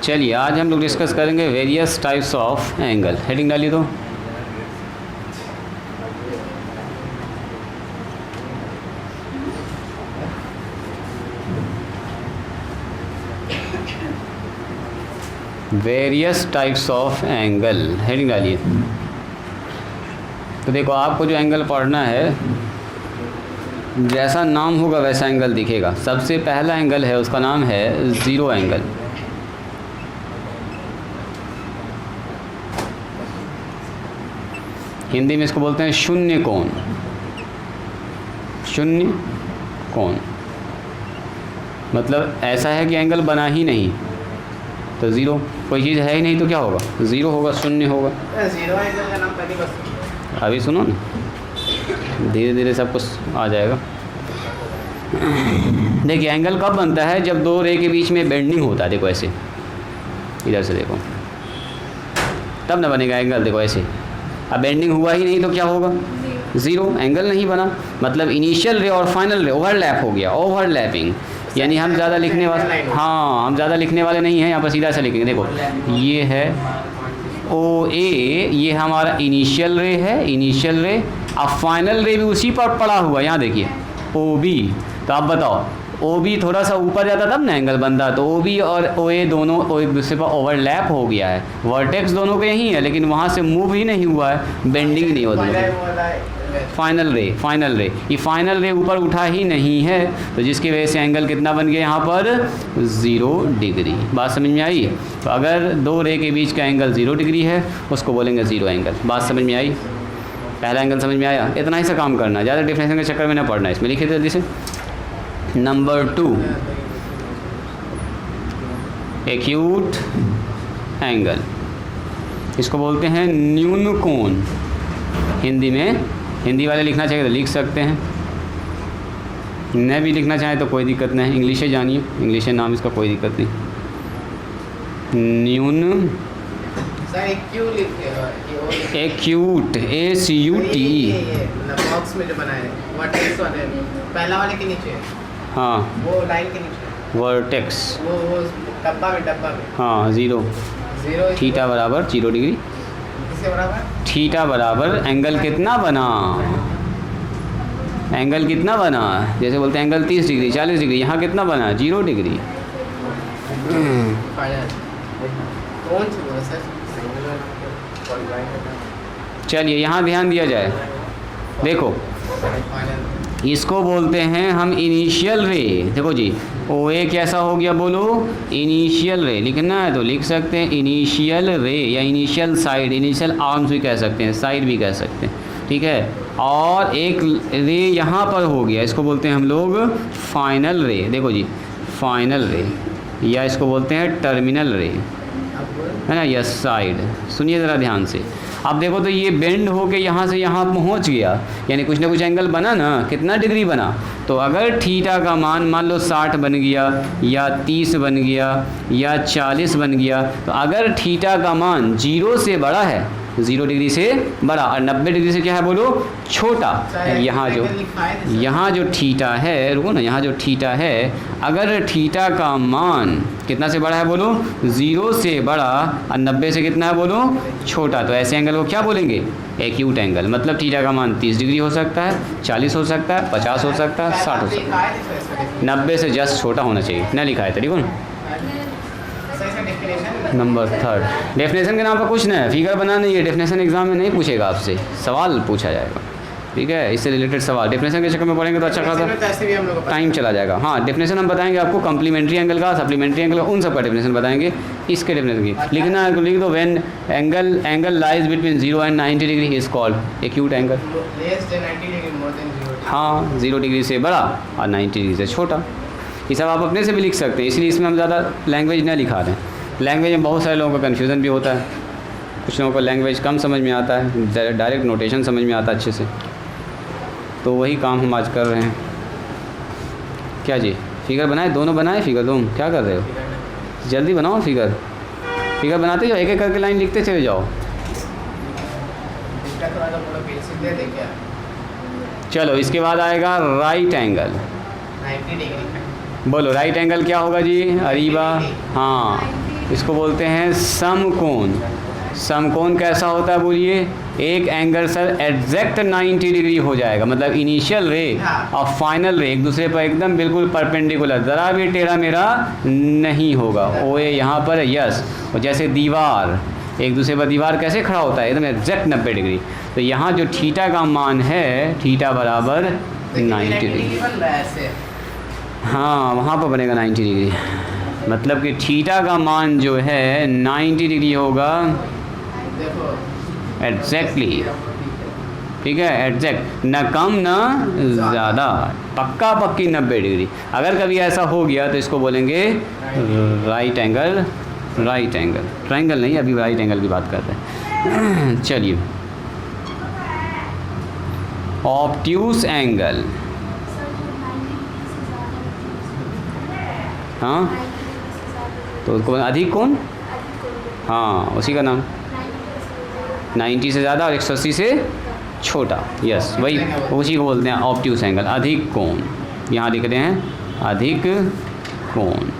चलिए आज हम लोग डिस्कस करेंगे various types of angle. Heading डालिए तो। Various types of angle, heading डालिए। तो देखो आपको जो एंगल पढ़ना है, जैसा नाम होगा वैसा एंगल दिखेगा। सबसे पहला एंगल है, उसका नाम है ज़ीरो एंगल। हिंदी में इसको बोलते हैं शून्य कोण। शून्य कोण मतलब ऐसा है कि एंगल बना ही नहीं, तो ज़ीरो। कोई चीज़ है ही नहीं तो क्या होगा? ज़ीरो होगा, शून्य होगा। ज़ीरो एंगल का नाम पहली बार। अभी सुनो ना, धीरे धीरे सब कुछ आ जाएगा। देखिए एंगल कब बनता है? जब दो रे के बीच में बेंडिंग होता है। देखो ऐसे, इधर से देखो, तब ना बनेगा एंगल। देखो ऐसे, अब बेंडिंग हुआ ही नहीं तो क्या होगा? ज़ीरो। एंगल नहीं बना, मतलब इनिशियल रे और फाइनल रे ओवरलैप हो गया। ओवरलैपिंग यानी हम ज़्यादा लिखने वाले, हाँ हम ज़्यादा लिखने वाले नहीं हैं। यहाँ पर सीधा सा लिखेंगे। देखो ये है ओ ए, ये हमारा इनिशियल रे है, इनिशियल रे। अब फाइनल रे भी उसी पर पड़ा हुआ। यहाँ देखिए ओ बी। तो आप बताओ, ओ बी थोड़ा सा ऊपर जाता तब ना एंगल बनता। तो ओ बी और ओ ए दोनों एक दूसरे पर ओवरलैप हो गया है। वर्टेक्स दोनों के यहीं है, लेकिन वहाँ से मूव ही नहीं हुआ है, बेंडिंग नहीं होता। फाइनल रे, फाइनल रे, ये फाइनल रे ऊपर उठा ही नहीं है, तो जिसकी वजह से एंगल कितना बन गया यहाँ पर? 0 डिग्री। बात समझ में आई? तो अगर दो रे के बीच का एंगल 0 डिग्री है, उसको बोलेंगे ज़ीरो एंगल। बात समझ में आई? पहला एंगल समझ में आया? इतना ही सा काम करना, ज़्यादा डिफरेंशिएशन के चक्कर में ना पड़ना। इसमें लिखिए जल्दी से। Number 2, acute angle. इसको बोलते हैं न्यून कोण। हिंदी में, हिंदी वाले लिखना चाहिए तो लिख सकते हैं, न भी लिखना चाहें तो कोई दिक्कत नहीं। इंग्लिश है, जानिए इंग्लिश है नाम इसका, कोई दिक्कत नहीं। न्यून एक्यूट, ACUT। बॉक्स में जो बना है वर्टेक्स वाले, पहला वाले के नीचे, हाँ वो लाइन के नीचे वर्टेक्स, वो डब्बा में हाँ 0 थीटा बराबर 0 डिग्री। किसके बराबर? थीटा बराबर एंगल कितना बना? एंगल कितना बना? जैसे बोलते हैं एंगल 30 डिग्री 40 डिग्री, यहाँ कितना बना? 0 डिग्री। कौन सी बोला सर? चलिए यहाँ ध्यान दिया जाए। देखो इसको बोलते हैं हम इनिशियल रे। देखो जी, ओ ए कैसा हो गया बोलो? इनिशियल रे। लिखना है तो लिख सकते हैं इनिशियल रे, या इनिशियल साइड, इनिशियल आर्म्स भी कह सकते हैं, साइड भी कह सकते हैं, ठीक है। और एक रे यहाँ पर हो गया, इसको बोलते हैं हम लोग फाइनल रे। देखो जी फाइनल रे, या इसको बोलते हैं टर्मिनल रे, है ना, या साइड। सुनिए ज़रा ध्यान से। अब देखो तो ये बेंड होके यहाँ से यहाँ पहुँच गया, यानी कुछ ना कुछ एंगल बना ना। कितना डिग्री बना? तो अगर थीटा का मान मान लो 60 बन गया, या 30 बन गया, या 40 बन गया, तो अगर थीटा का मान 0 से बड़ा है, 0 डिग्री से बड़ा, और 90 डिग्री से क्या है बोलो? छोटा। यहाँ जो थीटा है, रुको ना, यहाँ जो थीटा है, अगर थीटा का मान कितना से बड़ा है बोलो? 0 से बड़ा, और 90 से कितना है बोलो? छोटा। तो ऐसे एंगल को क्या बोलेंगे? Acute angle. मतलब थीटा का मान 30 डिग्री हो सकता है, 40 हो सकता है, 50 हो सकता है, 60 हो सकता है। 90 से जस्ट छोटा होना चाहिए। ना लिखा है तो देखो ना। नंबर 3, डेफिनेशन के नाम पर कुछ नहीं है, फिगर बना नहीं है। डेफिनेशन एग्जाम में नहीं पूछेगा आपसे, सवाल पूछा जाएगा, ठीक है, इससे रिलेटेड सवाल। डेफिनेशन के चक्कर में पढ़ेंगे तो अच्छा खासा टाइम चला जाएगा। हाँ डेफिनेशन हम बताएंगे आपको, कम्प्लीमेंट्री एंगल का, सप्लीमेंट्री एंगल का, उन सब का डेफिनेशन बताएंगे। इसके डेफिनेशन की लिखना है, लिख दो। When angle lies between 0 and 90 degree is called acute angle. हाँ 0 डिग्री से बड़ा और 90 डिग्री से छोटा। ये सब आप अपने से भी लिख सकते हैं, इसलिए इसमें हम ज़्यादा लैंग्वेज ना लिखा दें। लैंग्वेज में बहुत सारे लोगों का कन्फ्यूज़न भी होता है, कुछ लोगों को लैंग्वेज कम समझ में आता है, डायरेक्ट नोटेशन समझ में आता है अच्छे से। तो वही काम हम आज कर रहे हैं। क्या जी, फिगर बनाए? दोनों बनाए फिगर? तुम क्या कर रहे हो? जल्दी बनाओ फिगर। फिगर बनाते जाओ, एक एक करके लाइन लिखते चले जाओ। चलो इसके बाद आएगा राइट एंगल। 90 डिग्री। बोलो राइट एंगल क्या होगा जी? अरीबा, हाँ इसको बोलते हैं समकोण। समकोण कैसा होता है बोलिए? एक एंगल सर एग्जैक्ट 90 डिग्री हो जाएगा, मतलब इनिशियल रे और फाइनल रे एक दूसरे पर एकदम बिल्कुल परपेंडिकुलर, ज़रा भी टेढ़ा मेरा नहीं होगा। ओ ए यहाँ पर है, यस। और जैसे दीवार, एक दूसरे पर दीवार कैसे खड़ा होता है? एकदम एग्जैक्ट 90 डिग्री। तो यहाँ जो थीटा का मान है, थीटा बराबर 90 डिग्री। हाँ, वहाँ पर बनेगा 90 डिग्री, मतलब कि थीटा का मान जो है 90 डिग्री होगा एग्जैक्टली। ठीक है, एग्जैक्ट, न कम न ज़्यादा, पक्का पक्की 90 डिग्री। अगर कभी ऐसा हो गया तो इसको बोलेंगे right angle. Right angle, triangle नहीं, अभी राइट एंगल की बात करते हैं। चलिए, ऑब्ट्यूस एंगल। हाँ, तो उसको अधिक कोण, हाँ उसी का नाम, 90 से ज़्यादा और 180 से छोटा, यस वही, उसी को बोलते हैं ऑब्ट्यूस एंगल, अधिक कोण। यहाँ लिख रहे हैं अधिक कोण।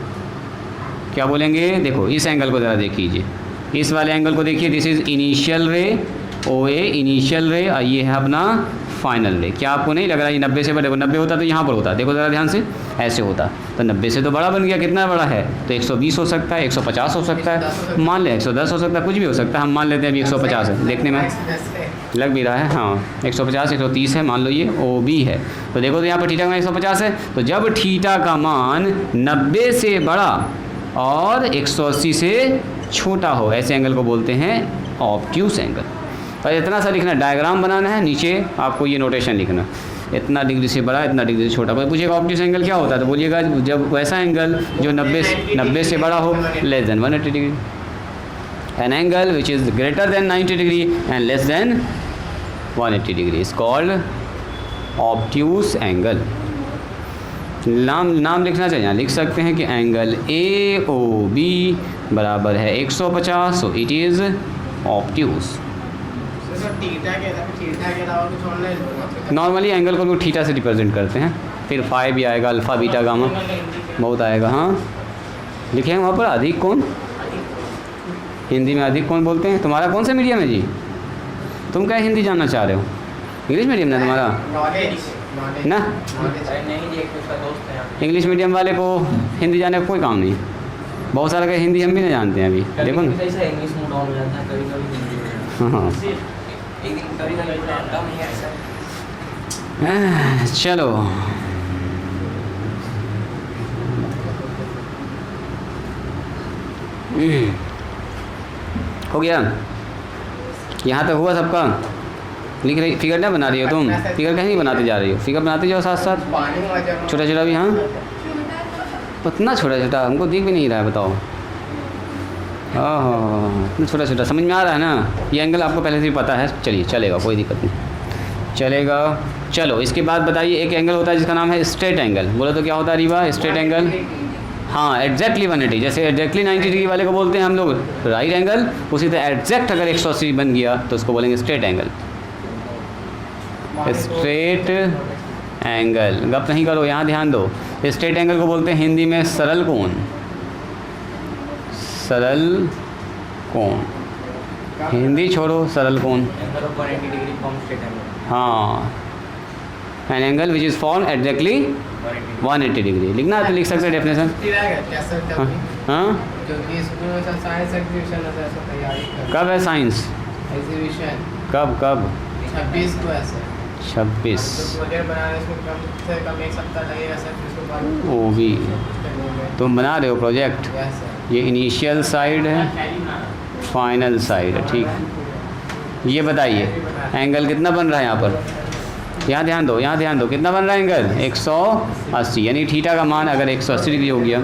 क्या बोलेंगे? देखो इस एंगल को ज़रा देख लीजिए, इस वाले एंगल को देखिए। दिस इज़ इनिशियल रे, ओ ए इनिशियल रे, और ये है अपना फाइनल रे। क्या आपको नहीं लग रहा ये 90 से बड़ा? 90 होता तो यहाँ पर होता, देखो ज़रा ध्यान से, ऐसे होता तो 90 से तो बड़ा बन गया। कितना बड़ा है? तो 120 हो सकता है, 150 हो सकता है, मान लें 110 हो सकता है, कुछ भी हो सकता है। हम मान लेते हैं अभी 150 है, देखने में लग भी रहा है। हाँ, 150 130 है, मान लो ये ओ बी है। तो देखो तो यहाँ पर थीटा का मान 150 है। तो जब थीटा का मान 90 से बड़ा और 180 से छोटा हो, ऐसे एंगल को बोलते हैं ऑब्ट्यूस एंगल। तो इतना सा लिखना, डायग्राम बनाना है, नीचे आपको ये नोटेशन लिखना, इतना डिग्री से बड़ा, इतना डिग्री से छोटा। कोई पूछेगा ऑब्ट्यूस एंगल क्या होता है, तो बोलिएगा जब वैसा एंगल जो 90 से बड़ा हो, less than 180 degree. An angle which is greater than 90 degree and less then 180 degree is called obtuse angle. नाम लिखना चाहिए, यहाँ लिख सकते हैं कि एंगल ए ओ बी बराबर है 150, so it is obtuse. Normally angle को लोग थीटा से रिप्रेजेंट करते हैं, फिर फाई भी आएगा, अल्फ़ा बीटा गामा बहुत आएगा। हाँ, लिखे हैं वहाँ पर अधिक कोण, हिंदी में अधिक कोण बोलते हैं। तुम्हारा कौन सा मीडियम है जी? तुम क्या हिंदी जानना चाह रहे हो? इंग्लिश मीडियम ना तुम्हारा ना? इंग्लिश मीडियम वाले को हिंदी जानने का कोई काम नहीं, बहुत सारा का हिंदी हम भी नहीं जानते हैं अभी, देखो ना। हाँ, चलो हो गया, यहाँ तक हुआ सबका? लिख रही, फिगर ना बना रही हो तुम? फिगर कहीं नहीं बनाते जा रही हो, फिगर बनाते जाओ साथ साथ, छोटा छोटा भी। हाँ, उतना छोटा छोटा हमको दिख भी नहीं रहा है, बताओ। ओह, इतना छोटा छोटा, समझ में आ रहा है ना? ये एंगल आपको पहले से ही पता है, चलिए चलेगा, कोई दिक्कत नहीं, चलेगा। चलो इसके बाद बताइए, एक एंगल होता है जिसका नाम है स्ट्रेट एंगल। बोलो तो क्या होता है रीवा? स्ट्रेट एंगल, हाँ एग्जैक्टली 180, जैसे एग्जैक्टली 90 डिग्री वाले को बोलते हैं हम लोग राइट एंगल, उसी तरह एग्जैक्ट अगर 180 बन गया तो उसको बोलेंगे स्ट्रेट एंगल। स्ट्रेट एंगल, गप नहीं करो, यहाँ ध्यान दो। स्ट्रेट एंगल को बोलते हैं हिंदी में सरल कोण। सरल कोण, हिंदी छोड़ो, सरल कोण। हाँ, an angle which is form exactly 180 degree. लिखना है तो लिख सकते हैं डेफिनेशन। हाँ, कब है साइंस? कब 26 वो भी तुम बना रहे हो प्रोजेक्ट? ये इनिशियल साइड है, फाइनल साइड है, ठीक। ये बताइए एंगल कितना बन रहा है यहाँ पर? यहाँ ध्यान दो, यहाँ ध्यान दो, कितना बन रहा है एंगल? 180, यानी थीटा का मान अगर 180 डिग्री हो गया,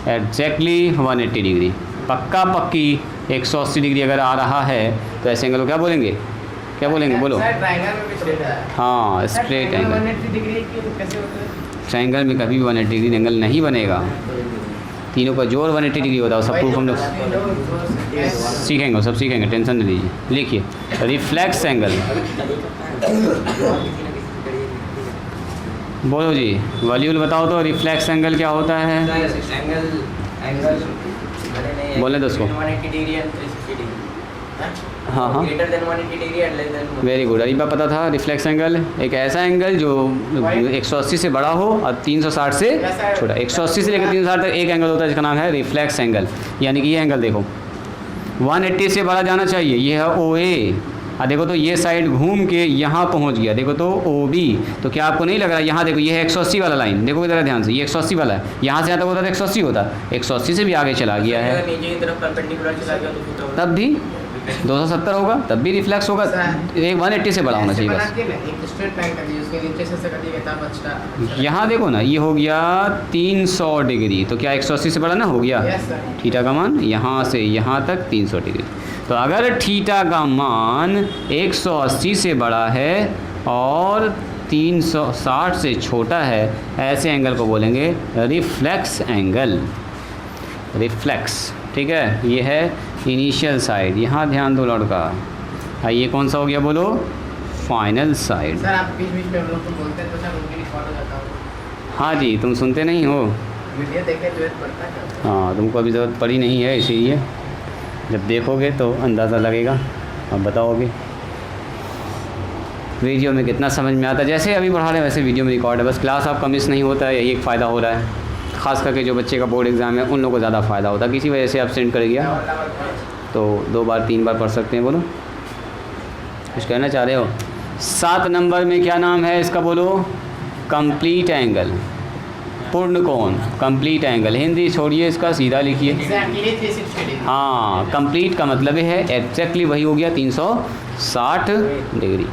एग्जैक्टली 180 डिग्री, पक्का पक्की 180 डिग्री अगर आ रहा है तो ऐसे एंगल को क्या बोलेंगे? क्या बोलेंगे बोलो? हाँ, स्ट्रेट एंगल। ट्रायंगल में कभी भी 180 डिग्री एंगल नहीं बनेगा, तीनों का जोड़ 180 डिग्री होता है। सब प्रूफ हम लोग सीखेंगे, सब सीखेंगे, टेंशन नहीं लीजिए। लिखिए रिफ्लेक्स एंगल। बोलो जी, वलीउल बताओ तो रिफ्लेक्स एंगल क्या होता है? एंगल बोले दोस्तों। 180 डिग्री एंड 360 डिग्री। हाँ हाँ, greater than 180 degree and less than. Very good. Ariba पता था रिफ्लेक्स एंगल एक ऐसा एंगल जो 180 से बड़ा हो और 360 से छोटा। 180 से लेकर 360 तक एक एंगल होता है जिसका नाम है रिफ्लेक्स एंगल। यानी कि ये एंगल देखो 180 से बड़ा जाना चाहिए, ये है ओ ए। देखो तो ये साइड घूम के यहाँ पहुँच गया, देखो तो ओ बी। तो क्या आपको नहीं लग रहा, यहाँ देखो ये है 180 वाला लाइन, देखो ज़रा ध्यान से, ये 180 वाला है। यहाँ से यहाँ तक होता तो 180 होता, 180 से भी आगे चला गया है, नीचे की तरफ परपेंडिकुलर चला गया तो फुट तब भी 270 होगा, तब भी रिफ्लेक्स होगा। एक 180 से बड़ा होना चाहिए बस। यहाँ देखो ना, ये हो गया 300 डिग्री, तो क्या 180 से बड़ा ना हो गया? थीटा का मान यहाँ से यहाँ तक 300 डिग्री। तो अगर थीटा का मान 180 से बड़ा है और 360 से छोटा है, ऐसे एंगल को बोलेंगे रिफ्लेक्स एंगल। रिफ्लेक्स, ठीक है। ये है इनिशियल साइड, यहाँ ध्यान दो लड़का। ये कौन सा हो गया बोलो? Final side. सर आप बीच-बीच में हम लोग को बोलते हैं तो सर उनकी रिकॉर्ड हो जाता है। हाँ जी, तुम सुनते नहीं हो। वीडियो देखे जरूरत पड़ता है क्या? हाँ, तुमको अभी ज़रूरत पड़ी नहीं है, इसीलिए जब देखोगे तो अंदाज़ा लगेगा, अब बताओगे वीडियो में कितना समझ में आता है। जैसे अभी पढ़ा रहे हैं वैसे वीडियो में रिकॉर्ड है, बस क्लास आपका मिस नहीं होता है, यही एक फ़ायदा हो रहा है। ख़ास करके जो बच्चे का बोर्ड एग्ज़ाम है उन लोगों को ज़्यादा फ़ायदा होता है। किसी वजह से एब्सेंट कर गया तो 2 बार 3 बार पढ़ सकते हैं। बोलो, कुछ कहना चाह रहे हो? 7 नंबर में क्या नाम है इसका बोलो? कंप्लीट एंगल, पूर्ण कोण, कंप्लीट एंगल। हिंदी छोड़िए, इसका सीधा लिखिए। Exactly 360 degree. हाँ, कंप्लीट का मतलब है एग्जैक्टली वही हो गया 360 degree.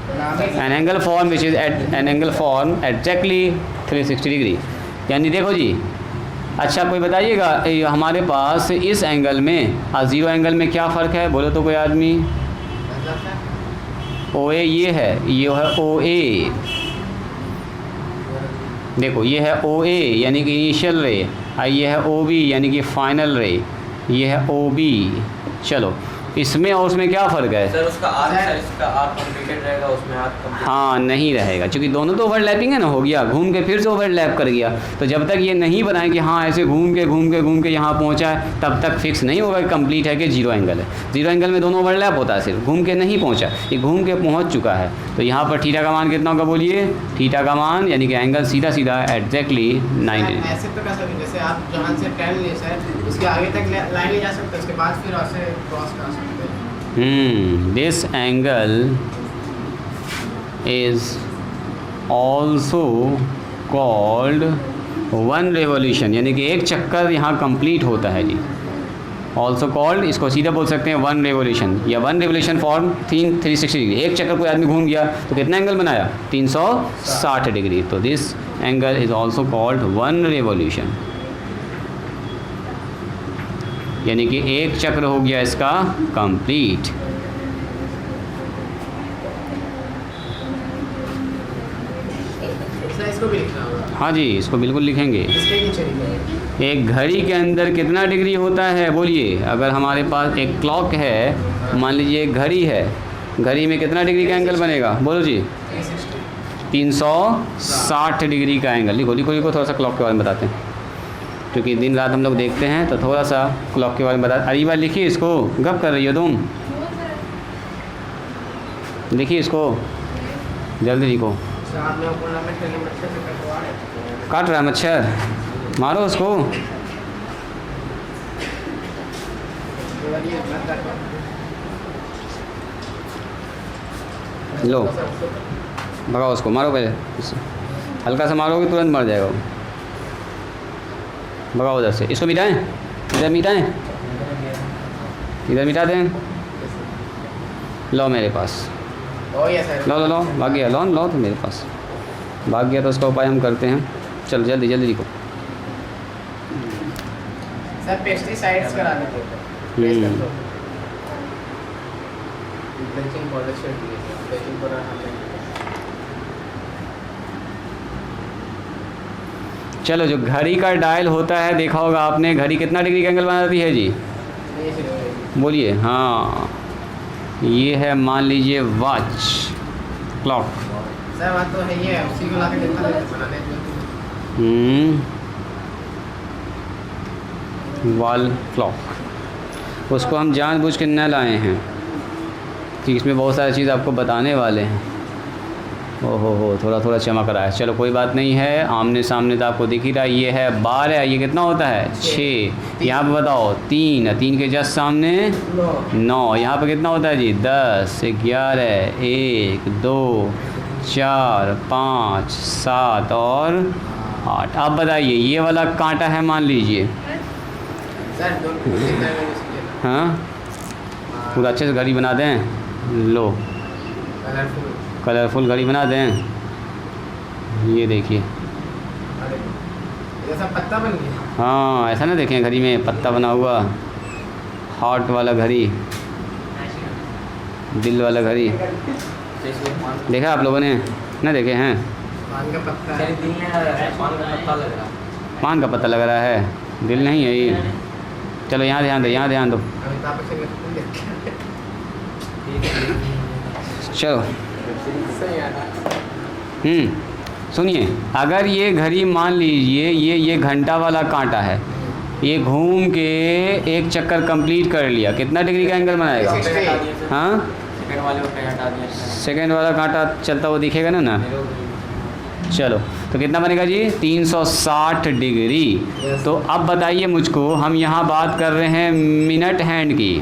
An angle form which is an angle form exactly 360 degree. यानी देखो जी, अच्छा कोई बताइएगा हमारे पास इस एंगल में और ज़ीरो एंगल में क्या फ़र्क है? बोलो तो कोई आदमी। ओ ए ये है ओ ए, देखो ये है ओ ए यानी कि इनिशियल रे, और ये है ओ बी यानी कि फाइनल रे, ये है ओ बी। चलो, इसमें और उसमें क्या फ़र्क है? सर उसका आर्क, सर इसका आर्क कंप्लीटेड रहेगा, उसमें आर्क कंप्लीट। हाँ, नहीं रहेगा, क्योंकि दोनों तो ओवरलैपिंग है ना, हो गया घूम के फिर से ओवरलैप कर गया। तो जब तक ये नहीं बनाए कि हाँ ऐसे घूम के यहाँ पहुँचा है, तब तक फिक्स नहीं होगा कि कंप्लीट है कि जीरो एंगल है। जीरो एंगल में दोनों ओवरलैप होता है, सिर्फ घूम के नहीं पहुँचा, ये घूम के पहुँच चुका है। तो यहाँ पर थीटा का मान कितना होगा बोलिए? थीटा का मान यानी कि एंगल सीधा सीधा एग्जैक्टली 90 डिग्री। ऐसे तो कर सकते, जैसे आप जहाँ से टैन ले सर उसके आगे तक लाइन ले जा सकते हैं, उसके बाद फिर ऐसे क्रॉस कर सकते हैं। This angle is also called one revolution, यानी कि एक चक्कर यहाँ कंप्लीट होता है जी। ऑल्सो कॉल्ड, इसको सीधा बोल सकते हैं वन रेवोल्यूशन, या वन रेवोल्यूशन फॉर्म 360 डिग्री। एक चक्कर कोई आदमी घूम गया तो कितना एंगल बनाया? 360 डिग्री। तो this angle is also called one revolution, यानी कि एक चक्र हो गया इसका कंप्लीट। सर इसको भी लिखना होगा। हाँ जी, इसको बिल्कुल लिखेंगे। इसके नीचे लिखेंगे। एक घड़ी के अंदर कितना डिग्री होता है बोलिए? अगर हमारे पास एक क्लॉक है, मान लीजिए एक घड़ी है, घड़ी में कितना डिग्री का एंगल बनेगा? बोलो जी। 360 डिग्री का एंगल। लिखो लिखो लिखो, थोड़ा सा क्लॉक के बारे में बताते हैं, क्योंकि दिन रात हम लोग देखते हैं, तो थोड़ा सा क्लॉक के बारे में बता। अरे बार लिखिए इसको, गप कर रही हो तुम, लिखिए इसको, जल्दी लिखो। काट रहा है मच्छर, मारो उसको। लो भगाओ उसको, मारो पहले, हल्का सा मारोगे तुरंत मर जाएगा वो। भगाओ उधर से, इसको मिटाएं, इधर मिटाएं, इधर मिटा दें। लो मेरे पास, लो लो लो, भाग गया, लो लो तो मेरे पास भाग गया, तो उसका उपाय हम करते हैं। चलो जल्दी जल्दी लिखो। सर पेस्टिसाइड्स करा देते हैं। ब्लीचिंग पाउडर शेड दिए थे, ब्लीचिंग पाउडर हमने। चलो, जो घड़ी का डायल होता है देखा होगा आपने, घड़ी कितना डिग्री का एंगल बनाती है जी? बोलिए। हाँ, ये है मान लीजिए वॉच, क्लॉक। सर बात तो है, ये उसी को लाके देखा बनाने वॉल क्लॉक, उसको हम जानबूझ के न लाए हैं कि इसमें बहुत सारी चीज़ आपको बताने वाले हैं। ओहो हो, थोड़ा थोड़ा चमक रहा है। चलो कोई बात नहीं है, आमने सामने तो आपको दिख ही रहा है। ये है 12, ये कितना होता है 6। यहाँ पे बताओ 3, 3 के जस्ट सामने 9। यहाँ पे कितना होता है जी 10, 11, 1, 2, 4, 5, 7 और 8। अब बताइए ये वाला कांटा है मान लीजिए, सर दो हाँ पूरा अच्छे से घड़ी बना दें। लो कलरफुल। कलरफुल घड़ी बना दें। ये देखिए, अरे जैसा पत्ता बन गया। हाँ ऐसा ना देखें घड़ी में पत्ता बना हुआ, हार्ट वाला घड़ी, दिल वाला घड़ी। देखा आप लोगों ने ना देखे हैं? पान का पत्ता है। दिल नहीं आ रहा है, पान का पत्ता लग रहा है। पान का पत्ता लग रहा है, दिल नहीं है ये। चलो यहाँ ध्यान दो, यहाँ ध्यान दो। अमिताभ बच्चन का फूल देखते चलो सही है ना। सुनिए, अगर ये घड़ी मान लीजिए ये घंटा वाला कांटा है, ये घूम के एक चक्कर कंप्लीट कर लिया, कितना डिग्री का एंगल बनाएगा? हाँ सेकंड वाले को कहीं हटा दिया। सेकेंड वाला कांटा चलता हुआ दिखेगा ना। चलो तो कितना बनेगा जी 360 डिग्री। तो अब बताइए मुझको, हम यहाँ बात कर रहे हैं मिनट हैंड की।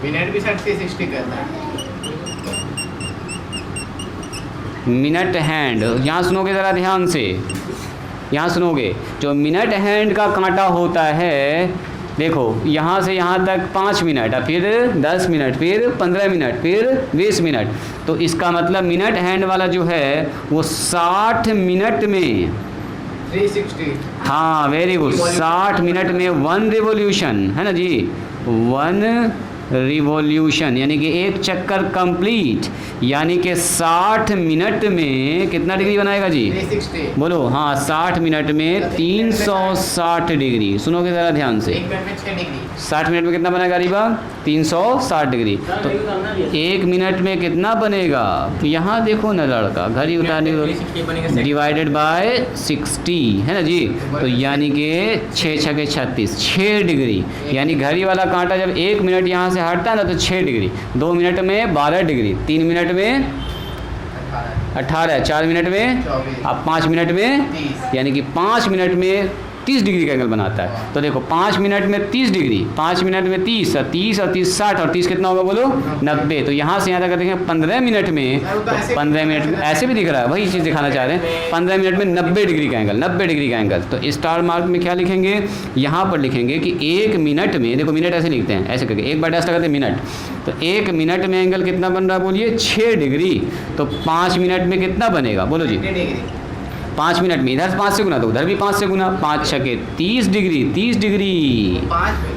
मिनट भी सर 360 करता है। मिनट हैंड, यहाँ सुनोगे ज़रा ध्यान से, यहाँ सुनोगे। जो मिनट हैंड का कांटा होता है, देखो यहाँ से यहाँ तक 5 मिनट, फिर 10 मिनट, फिर 15 मिनट, फिर 20 मिनट। तो इसका मतलब मिनट हैंड वाला जो है वो 60 मिनट में, 360। हाँ वेरी गुड, 60 मिनट में 1 रिवॉल्यूशन है ना जी, 1 रिवॉल्यूशन यानी कि एक चक्कर कंप्लीट, यानी कि 60 मिनट में कितना डिग्री बनाएगा जी? 360। बोलो हाँ, 60 मिनट में 360 डिग्री। सुनोगे ज़रा ध्यान से, 1 मिनट में 6 डिग्री। 60 मिनट में कितना बनेगा रीबा? 360 डिग्री। तो 1 मिनट में कितना बनेगा? तो यहाँ देखो ना लड़का, घड़ी उतारने को डिवाइडेड बाय 60 है ना जी। तो यानी कि 6 छके 36, 6 डिग्री। यानी घड़ी वाला कांटा जब 1 मिनट यहाँ से हटता है ना तो 6 डिग्री, 2 मिनट में 12 डिग्री, 3 मिनट में 18, 4 मिनट में, 24, अब 5 मिनट में 30। यानी कि 5 मिनट में 30 डिग्री का एंगल बनाता है। तो देखो 5 मिनट में 30 डिग्री, 5 मिनट में 30 और 30 और 30 60 और 30 कितना होगा बोलो? 90। तो यहाँ से यहाँ तक देखें 15 मिनट में, तो 15 मिनट में ऐसे भी दिख रहा है, वही चीज़ दिखाना चाह रहे हैं। 15 मिनट में 90 डिग्री का एंगल, 90 डिग्री का एंगल। तो स्टार मार्क में क्या लिखेंगे? यहाँ पर लिखेंगे कि 1 मिनट में, देखो मिनट ऐसे लिखते हैं, ऐसे करके 1 बार डैश लगाते हैं मिनट। तो 1 मिनट में एंगल कितना बन रहा है बोलिए? 6 डिग्री। तो 5 मिनट में कितना बनेगा बोलो जी? 5 मिनट में इधर 5 से गुना तो उधर भी 5 से गुना, 5 छके 30 डिग्री, 30 डिग्री।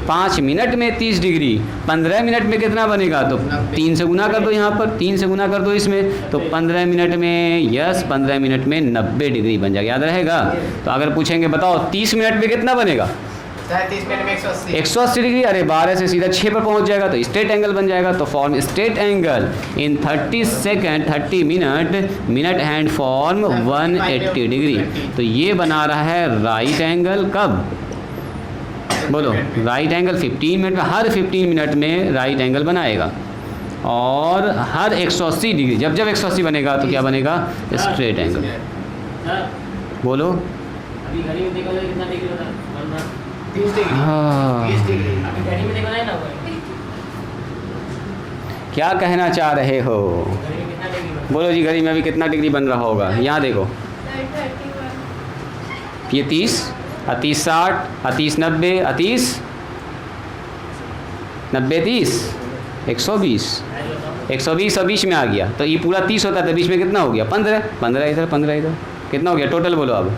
5 मिनट में 30 डिग्री, 15 मिनट में कितना बनेगा? तो 3 से गुना कर दो, यहाँ पर 3 से गुना कर दो इसमें, तो 15 मिनट में, यस 15 मिनट में 90 डिग्री बन जाएगा। याद रहेगा? तो अगर पूछेंगे बताओ 30 मिनट में कितना बनेगा? 30 मिनट में 180। 180 डिग्री। अरे 12 से सीधा 6 पर पहुंच जाएगा तो स्ट्रेट एंगल बन जाएगा। तो form straight angle in 30 second, 30 minute, minute hand form 180 degree. तो ये बना रहा है राइट एंगल। कब बोलो? राइट एंगल 15 मिनट में, हर 15 मिनट में राइट एंगल बनाएगा। और हर 180 डिग्री, जब जब 180 बनेगा तो क्या बनेगा? Straight angle. बोलो अभी घड़ी में देखा जाए कितना डिग्री बन रहा है? 30 डिग्री। हाँ। 30 डिग्री। अभी घड़ी में देखा जाए ना, क्या कहना चाह रहे हो? घड़ी में कितना डिग्री बन बोलो जी, घड़ी में अभी कितना डिग्री बन रहा होगा? यहाँ देखो, ये 30, 30 60, 30 90, 30 90 30 120, 120 और बीच में आ गया तो ये पूरा 30 होता है, तो बीच में कितना हो गया? 15, 15 इधर, 15 इधर, कितना हो गया टोटल? बोलो अब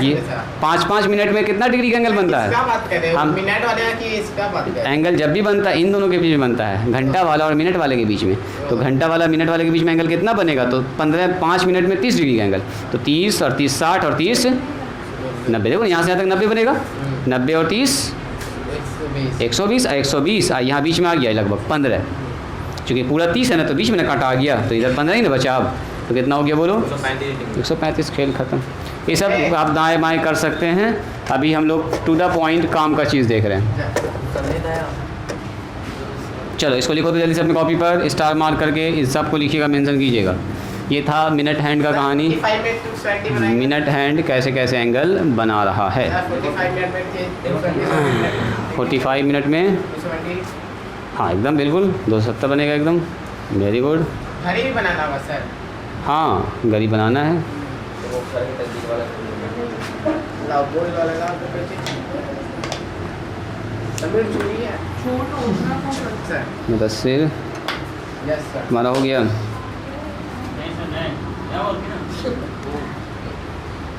ये 5-5 मिनट में कितना डिग्री का एंगल बनता है? इसका बात कर रहे हो? हम मिनट वाले की इसका बात कर रहे हो? एंगल जब भी बनता है इन दोनों के बीच में बनता है, घंटा वाला और मिनट वाले के बीच में। तो घंटा वाला मिनट वाले के बीच में एंगल कितना बनेगा? तो 5 मिनट में 30 डिग्री का एंगल। तो 30 और 30 60 और 30 90। देखो यहाँ से यहाँ तक 90 बनेगा, 90 और 30 120 और 120 यहाँ बीच में आ गया लगभग 15, चूँकि पूरा 30 है ना तो बीच में ना काटा आ गया, तो इधर 15 ही ना बचा। अब तो कितना हो गया बोलो? 135 डिग्री। 135। खेल ख़त्म। ये सब आप दाएँ बाएँ कर सकते हैं। अभी हम लोग टू द पॉइंट काम का चीज़ देख रहे हैं। चलो इसको लिखो तो जल्दी से अपनी कॉपी पर स्टार मार्क करके इस सब को लिखिएगा, मेंशन कीजिएगा। ये था मिनट हैंड का कहानी। 45 मिनट to 20 बनाएंगे। मिनट हैंड कैसे कैसे एंगल बना रहा है। 45 मिनट में थे 45 मिनट में 270। हाँ एकदम बिल्कुल 270 बनेगा एकदम। Very good. घड़ी भी बनाना होगा सर। हाँ घड़ी बनाना है। तो वो सर की तस्वीर वाला लाओ बोल वाला लाओ तो कैसे समीर चुनी है सर। Mudassir yes sir. हमारा हो गया।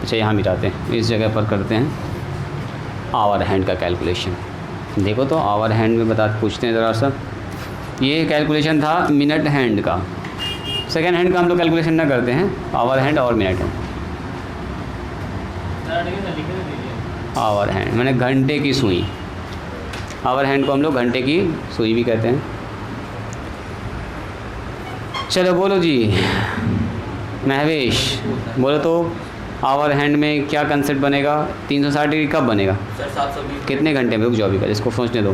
अच्छा यहाँ मिटाते हैं, इस जगह पर करते हैं आवर हैंड का कैलकुलेशन। देखो तो आवर हैंड में पूछते हैं ज़रा सा। ये कैलकुलेशन था मिनट हैंड का। सेकेंड हैंड का हम लोग कैलकुलेशन ना करते हैं, आवर हैंड और मिनट हैंड। आवर हैंड मैंने घंटे की सुई। आवर हैंड को हम लोग घंटे की सुई भी कहते हैं। चलो बोलो जी महवेश, बोलो तो आवर हैंड में क्या कंसेप्ट बनेगा? 360 डिग्री कब बनेगा? सर 720 कितने घंटे में? रुक जाओ अभी पहले इसको सोचने दो।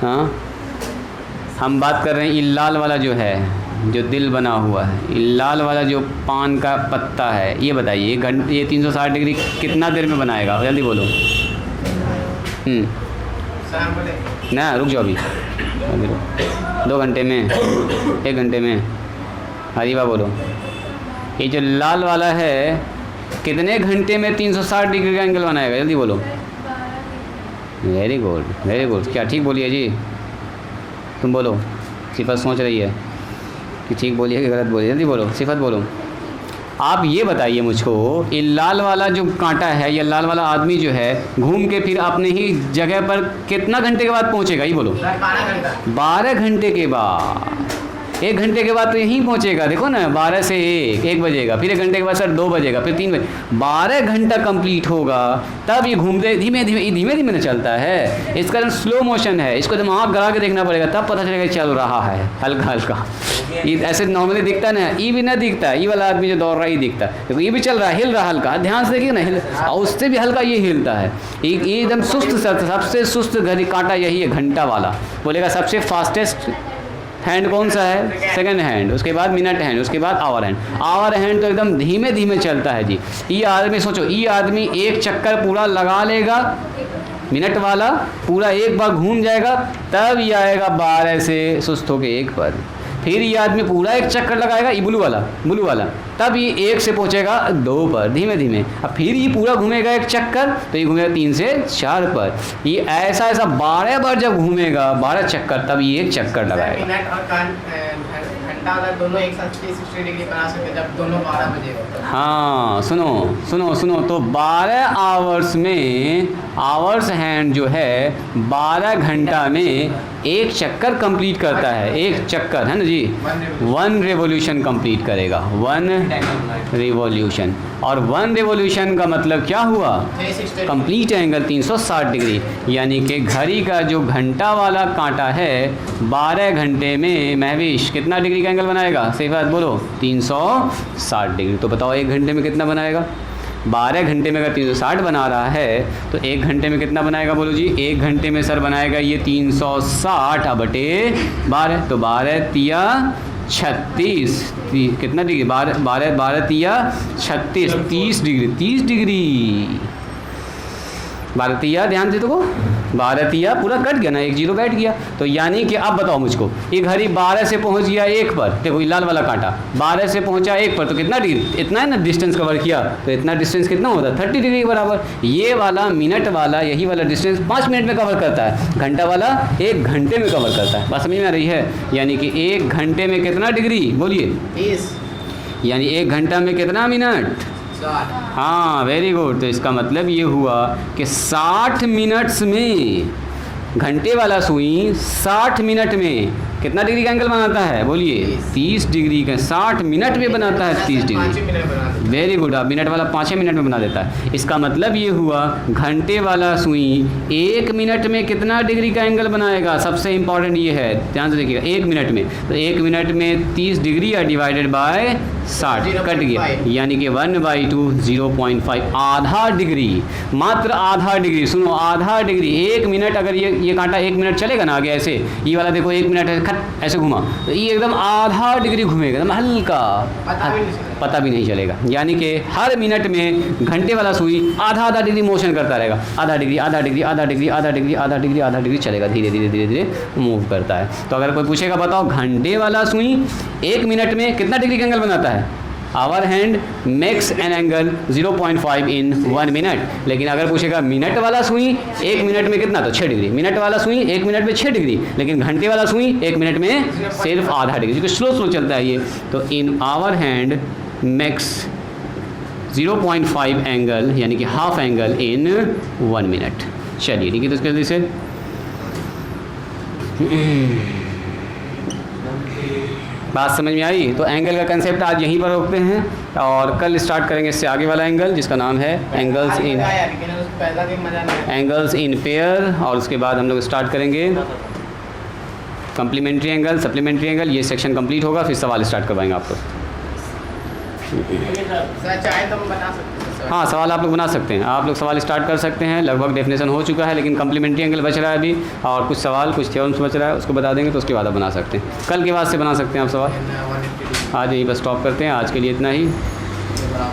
हाँ हम बात कर रहे हैं इल्लाल वाला जो है, जो दिल बना हुआ है, इल्लाल वाला जो पान का पत्ता है, ये बताइए ये 360 डिग्री कितना देर में बनाएगा? जल्दी बोलो। सर हम बोले ना रुक जाओ अभी 2 घंटे में, 1 घंटे में। हरीबा बोलो। ये जो लाल वाला है कितने घंटे में 360 डिग्री का एंगल बनाएगा? जल्दी बोलो। Very good very good. क्या ठीक बोलिए जी? तुम बोलो। सिफत सोच रही है कि ठीक बोलिए कि गलत बोलिए। जल्दी बोलो सिफत बोलो। आप ये बताइए मुझको, ये लाल वाला जो कांटा है, ये लाल वाला आदमी जो है घूम के फिर अपने ही जगह पर कितना घंटे के बाद पहुंचेगा? ये बोलो। सर 12 घंटा। 12 घंटे के बाद। 1 घंटे के बाद तो यहीं पहुंचेगा। देखो ना 12 से 1 बजेगा, फिर 1 घंटे के बाद सर 2 बजेगा, फिर 3 बजे। 12 घंटा कंप्लीट होगा तब ये घूमते धीमे धीमे ना चलता है। इसका जो स्लो मोशन है, इसको जब आँख गड़ा के देखना पड़ेगा तब पता चलेगा चल रहा है हल्का हल्का। ये ऐसे नॉर्मली दिखता ना, ये भी ना दिखता। ये वाला आदमी जो दौड़ रहा है ये दिखता है, देखो ये भी चल रहा है, हिल रहा हल्का। ध्यान से देखिए ना, हिल और उससे भी हल्का ये हिलता है। ये एकदम सुस्त सबसे सुस्त घड़ी कांटा यही है, घंटा वाला। बोलेगा सबसे फास्टेस्ट हैंड कौन सा है? Second hand. उसके बाद मिनट हैंड, उसके बाद आवर हैंड। आवर हैंड तो एकदम धीमे धीमे चलता है जी। ये आदमी सोचो, ये आदमी 1 चक्कर पूरा लगा लेगा, मिनट वाला पूरा एक बार घूम जाएगा, तब ये आएगा 12 से सुस्त होके 1 पर। फिर ये आदमी पूरा 1 चक्कर लगाएगा, ये ब्लू वाला, तब ये 1 से पहुंचेगा 2 पर धीमे धीमे। अब फिर ये पूरा घूमेगा 1 चक्कर, तो ये घूमेगा 3 से 4 पर। ये ऐसा 12 बार जब घूमेगा 12 चक्कर, तब ये 1 चक्कर लगाएगा। मिनट और घंटा वाला दोनों एक साथ 360 डिग्री बना सकते हैं जब दोनों 12 बजे होगा। हाँ सुनो तो 12 आवर्स में आवर्स हैंड जो है 12 घंटा में 1 चक्कर कंप्लीट करता है। 1 चक्कर है ना जी, 1 रेवोल्यूशन कंप्लीट करेगा। 1 रेवोल्यूशन। और 1 रेवोल्यूशन का मतलब क्या हुआ? 360 कंप्लीट एंगल 360 डिग्री। यानी कि घड़ी का जो घंटा वाला कांटा है 12 घंटे में महविश कितना डिग्री का एंगल बनाएगा? सही बात बोलो। 360 डिग्री। तो बताओ 1 घंटे में कितना बनाएगा? 12 घंटे में अगर 360 बना रहा है तो 1 घंटे में कितना बनाएगा? बोलो जी। 1 घंटे में सर बनाएगा ये 360 बटे 12। तो 12 तिया 36। कितना डिग्री? 12 तिया 36, 30 डिग्री। 30 डिग्री 12 तिया, ध्यान से देखो 12 तिया पूरा कट गया ना, 1 जीरो बैठ गया। तो यानी कि अब बताओ मुझको, ये घड़ी 12 से पहुंच गया 1 पर। देखो ये लाल वाला कांटा 12 से पहुंचा 1 पर, तो कितना डिग्री? इतना है ना डिस्टेंस कवर किया, तो इतना डिस्टेंस कितना होता है? 30 डिग्री के बराबर। ये वाला मिनट वाला यही वाला डिस्टेंस 5 मिनट में कवर करता है, घंटा वाला 1 घंटे में कवर करता है। बात समझ में आ रही है? यानी कि 1 घंटे में कितना डिग्री? बोलिए। 30 यानी 1 घंटा में कितना मिनट? 60। हाँ वेरी गुड। तो इसका मतलब ये हुआ कि 60 मिनट्स में घंटे वाला सुई 60 मिनट में कितना डिग्री का एंगल बनाता है? बोलिए। 30 डिग्री का 60 मिनट में बनाता है 30 डिग्री। Very good. आप मिनट वाला 5 मिनट में बना देता है। इसका मतलब ये हुआ घंटे वाला सुई 1 मिनट में कितना डिग्री का एंगल बनाएगा, सबसे इंपॉर्टेंट ये है, ध्यान से देखिएगा। 1 मिनट में, तो 1 मिनट में 30 डिग्री या डिवाइडेड बाय 60 कट गया, यानी कि 1/2 0.5, आधा डिग्री, मात्र आधा डिग्री। सुनो, आधा डिग्री। 1 मिनट, अगर ये कांटा 1 मिनट चलेगा ना आगे ऐसे, ये वाला देखो 1 मिनट है, खट ऐसे घुमा, तो ये एकदम आधा डिग्री घूमेगा, एकदम हल्का, पता भी नहीं चलेगा। यानी कि हर मिनट में घंटे वाला सुई आधा आधा डिग्री मोशन करता रहेगा, आधा डिग्री आधा डिग्री आधा डिग्री आधा डिग्री आधा डिग्री आधा डिग्री चलेगा, धीरे धीरे धीरे धीरे मूव करता है। तो अगर कोई पूछेगा बताओ घंटे वाला सुई 1 मिनट में कितना डिग्री का एंगल बनाता है, our hand makes an angle 0.5 in 1 minute. लेकिन अगर पूछेगा मिनट वाला सुई 1 मिनट में कितना, तो 6 डिग्री। मिनट वाला सुई 1 मिनट में 6 डिग्री, लेकिन घंटे वाला सुई 1 मिनट में सिर्फ आधा डिग्री, क्योंकि स्लो स्लो चलता है ये। तो in our hand makes 0.5 angle, यानी कि हाफ एंगल इन 1 मिनट। चलिए ठीक है, तो इसके जल्दी से बात समझ में आई। तो एंगल का कंसेप्ट आज यहीं पर रोकते हैं और कल स्टार्ट करेंगे इससे आगे वाला एंगल, जिसका नाम है एंगल्स इन पेयर। और उसके बाद हम लोग स्टार्ट करेंगे कम्प्लीमेंट्री एंगल, सप्लीमेंट्री एंगल। ये सेक्शन कंप्लीट होगा, फिर सवाल स्टार्ट करवाएंगे आपको। चाहे तो हम बना सकते हैं। हाँ, सवाल आप लोग बना सकते हैं, आप लोग सवाल स्टार्ट कर सकते हैं। लगभग डेफिनेशन हो चुका है, लेकिन कम्प्लीमेंट्री एंगल बच रहा है अभी, और कुछ सवाल, कुछ थ्योरम्स बच रहा है, उसको बता देंगे तो उसके बाद आप बना सकते हैं। कल के बाद से बना सकते हैं आप सवाल। आज यहीं पर स्टॉप करते हैं, आज के लिए इतना ही।